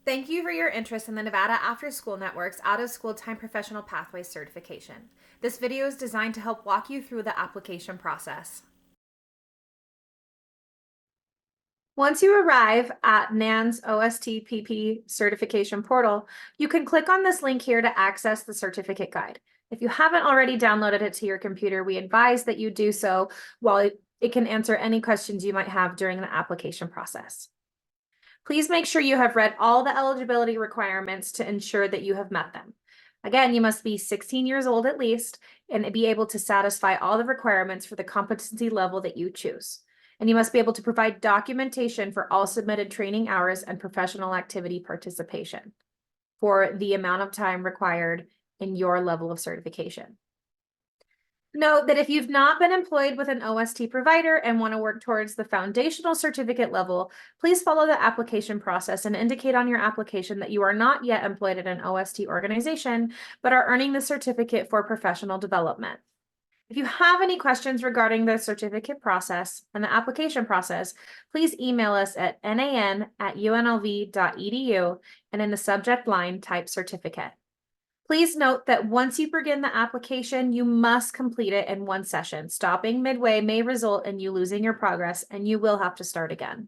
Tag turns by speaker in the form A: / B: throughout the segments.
A: Thank you for your interest in the Nevada After School Network's Out of School Time Professional Pathways certification. This video is designed to help walk you through the application process. Once you arrive at NAN's OSTPP certification portal, you can click on this link here to access the certificate guide. If you haven't already downloaded it to your computer, we advise that you do so while it can answer any questions you might have during the application process. Please make sure you have read all the eligibility requirements to ensure that you have met them. Again, you must be 16 years old at least and be able to satisfy all the requirements for the competency level that you choose. And you must be able to provide documentation for all submitted training hours and professional activity participation for the amount of time required in your level of certification. Note that if you've not been employed with an OST provider and want to work towards the foundational certificate level, please follow the application process and indicate on your application that you are not yet employed at an OST organization, but are earning the certificate for professional development. If you have any questions regarding the certificate process and the application process, please email us at nan@unlv.edu and in the subject line, type certificate. Please note that once you begin the application, you must complete it in one session. Stopping midway may result in you losing your progress, and you will have to start again.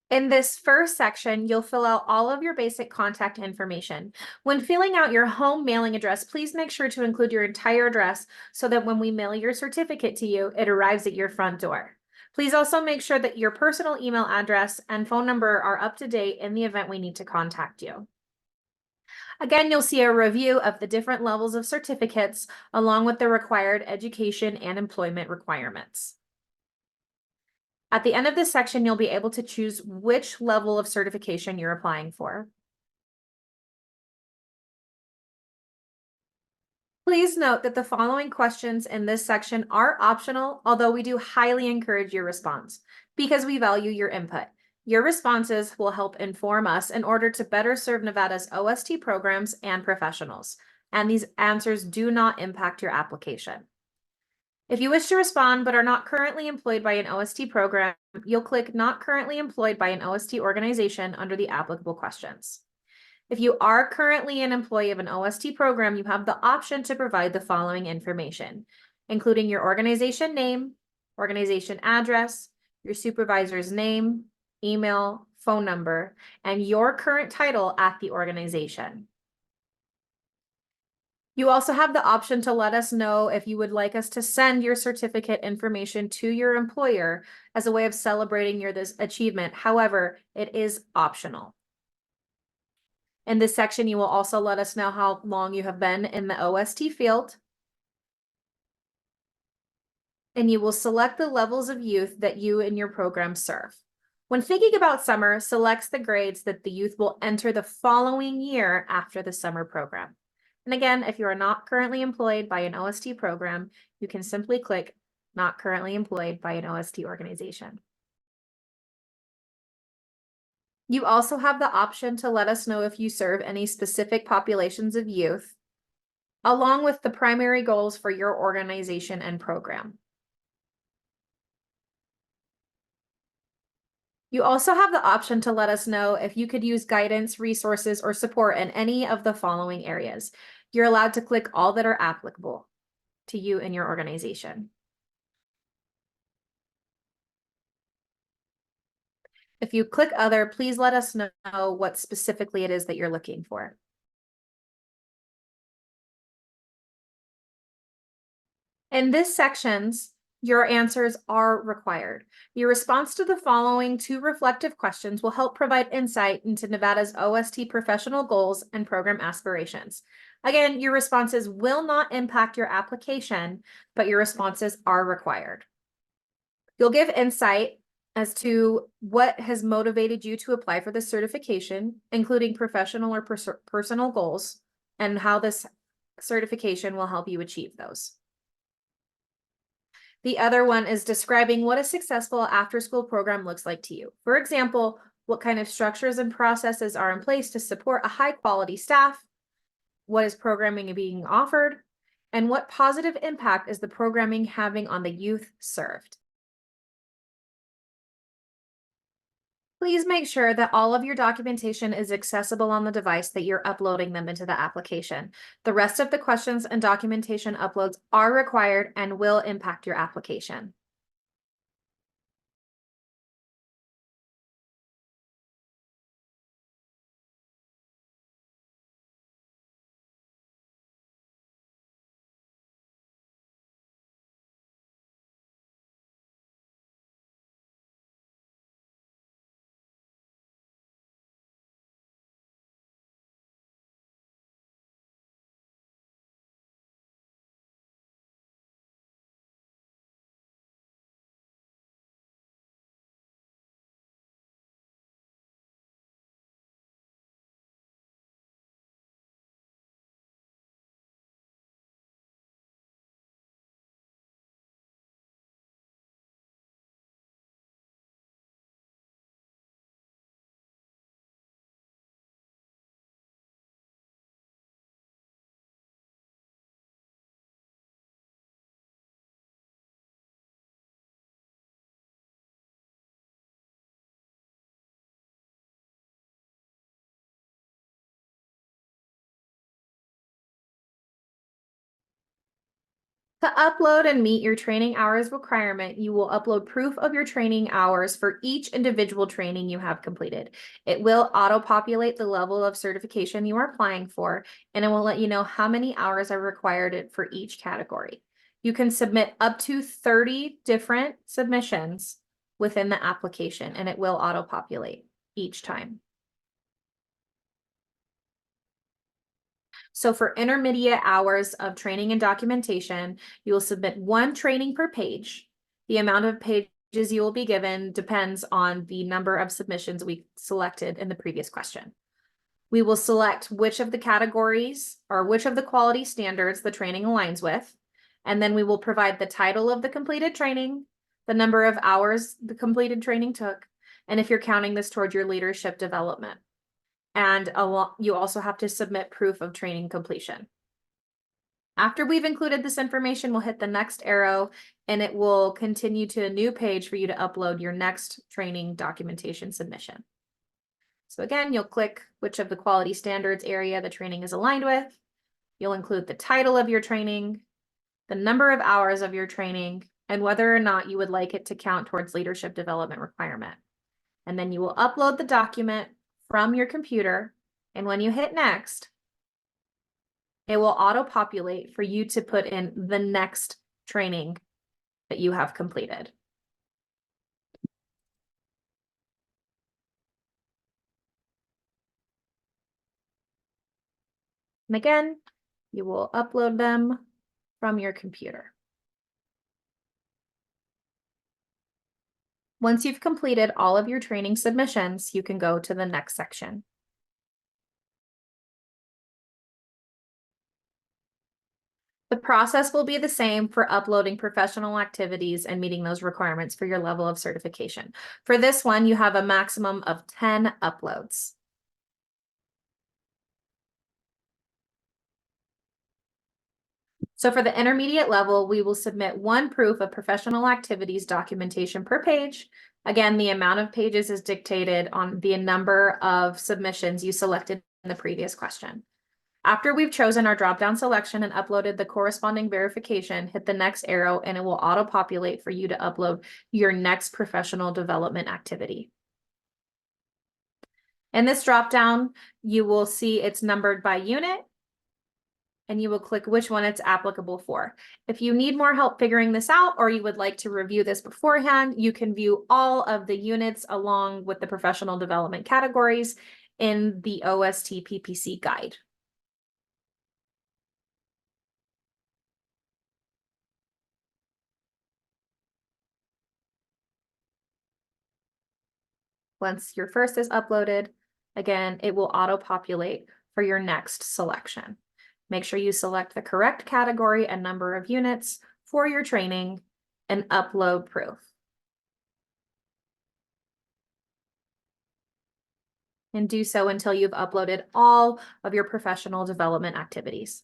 A: In this first section, you'll fill out all of your basic contact information. When filling out your home mailing address, please make sure to include your entire address so that when we mail your certificate to you, it arrives at your front door. Please also make sure that your personal email address and phone number are up to date in the event we need to contact you. Again, you'll see a review of the different levels of certificates along with the required education and employment requirements. At the end of this section, you'll be able to choose which level of certification you're applying for. Please note that the following questions in this section are optional, although we do highly encourage your response because we value your input. Your responses will help inform us in order to better serve Nevada's OST programs and professionals, and these answers do not impact your application. If you wish to respond but are not currently employed by an OST program, you'll click Not Currently Employed by an OST Organization under the applicable questions. If you are currently an employee of an OST program, you have the option to provide the following information, including your organization name, organization address, your supervisor's name, email, phone number, and your current title at the organization. You also have the option to let us know if you would like us to send your certificate information to your employer as a way of celebrating this achievement. However, it is optional. In this section, you will also let us know how long you have been in the OST field. And you will select the levels of youth that you and your program serve. When thinking about summer, select the grades that the youth will enter the following year after the summer program. And again, if you are not currently employed by an OST program, you can simply click Not Currently Employed by an OST Organization. You also have the option to let us know if you serve any specific populations of youth, along with the primary goals for your organization and program. You also have the option to let us know if you could use guidance, resources, or support in any of the following areas. You're allowed to click all that are applicable to you and your organization. If you click Other, please let us know what specifically it is that you're looking for. In this sections, your answers are required. Your response to the following 2 reflective questions will help provide insight into Nevada's OST professional goals and program aspirations. Again, your responses will not impact your application, but your responses are required. You'll give insight as to what has motivated you to apply for the certification, including professional or personal goals, and how this certification will help you achieve those. The other one is describing what a successful after-school program looks like to you. For example, what kind of structures and processes are in place to support a high-quality staff? What is programming being offered? And what positive impact is the programming having on the youth served? Please make sure that all of your documentation is accessible on the device that you're uploading them into the application. The rest of the questions and documentation uploads are required and will impact your application. To upload and meet your training hours requirement, you will upload proof of your training hours for each individual training you have completed. It will auto-populate the level of certification you are applying for, and it will let you know how many hours are required for each category. You can submit up to 30 different submissions within the application, and it will auto-populate each time. So for intermediate hours of training and documentation, you will submit one training per page. The amount of pages you will be given depends on the number of submissions we selected in the previous question. We will select which of the categories or which of the quality standards the training aligns with, and then we will provide the title of the completed training, the number of hours the completed training took, and if you're counting this towards your leadership development. And you also have to submit proof of training completion. After we've included this information, we'll hit the next arrow and it will continue to a new page for you to upload your next training documentation submission. So again, you'll click which of the quality standards area the training is aligned with. You'll include the title of your training, the number of hours of your training, and whether or not you would like it to count towards leadership development requirement. And then you will upload the document from your computer, and when you hit next, it will auto-populate for you to put in the next training that you have completed. And again, you will upload them from your computer. Once you've completed all of your training submissions, you can go to the next section. The process will be the same for uploading professional activities and meeting those requirements for your level of certification. For this one, you have a maximum of 10 uploads. So for the intermediate level, we will submit one proof of professional activities documentation per page. Again, the amount of pages is dictated on the number of submissions you selected in the previous question. After we've chosen our drop-down selection and uploaded the corresponding verification, hit the next arrow and it will auto-populate for you to upload your next professional development activity. In this drop-down, you will see it's numbered by unit, and you will click which one it's applicable for. If you need more help figuring this out, or you would like to review this beforehand, you can view all of the units along with the professional development categories in the OSTPPC guide. Once your first is uploaded, again, it will auto-populate for your next selection. Make sure you select the correct category and number of units for your training and upload proof. And do so until you've uploaded all of your professional development activities.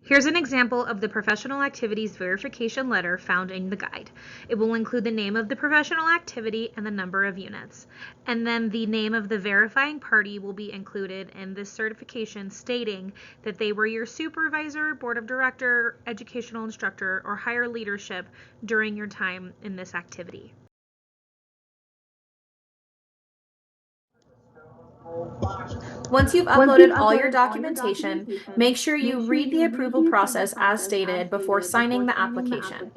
A: Here's an example of the professional activities verification letter found in the guide. It will include the name of the professional activity and the number of units. And then the name of the verifying party will be included in this certification stating that they were your supervisor, board of director, educational instructor, or higher leadership during your time in this activity. Once you've uploaded all your documentation, make sure you read the approval process as stated before signing the application.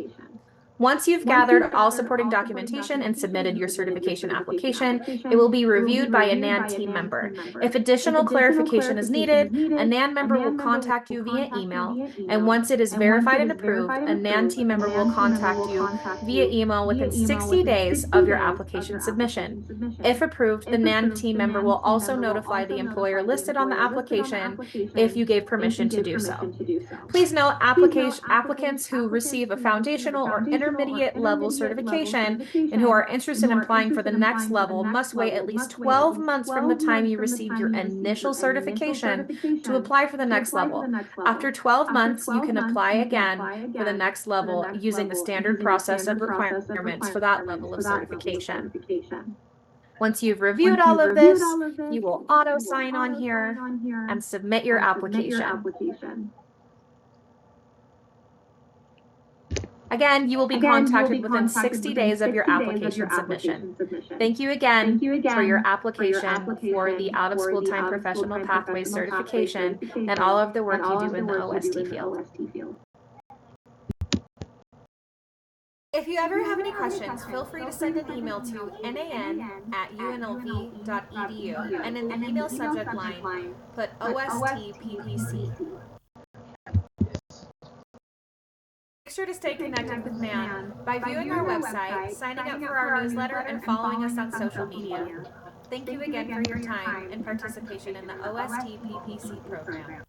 A: Once you've gathered all supporting documentation and submitted your certification application, it will be reviewed by a NAN team member. If additional clarification is needed, a NAN member will contact you via email, and once it is verified and approved, a NAN team member will contact you via email within 60 days of your application submission. If approved, the NAN team member will also notify the employer listed on the application if you gave permission to do so. Please note, applicants who receive a foundational or intermediate level certification and who are interested in applying for the next level must wait at least 12 months from the time you received your initial certification to apply for the next level. After 12 months, you can apply again for the next level using the standard process of requirements for that level of certification. Once you've reviewed all of this, you will auto sign on here and submit your application. Again, you will be contacted within 60 days of your application submission. Thank you again for your application for the out-of-school time professional pathways certification and all of the work you do in the OST field. If you ever have any questions, feel free to send an email to nan@unlv.edu and in the email subject line, put OSTPPC. Make sure to stay connected with NAN by viewing our website, signing up for our newsletter, and following us on social media. Thank you again for your time and participation in the OSTPPC program.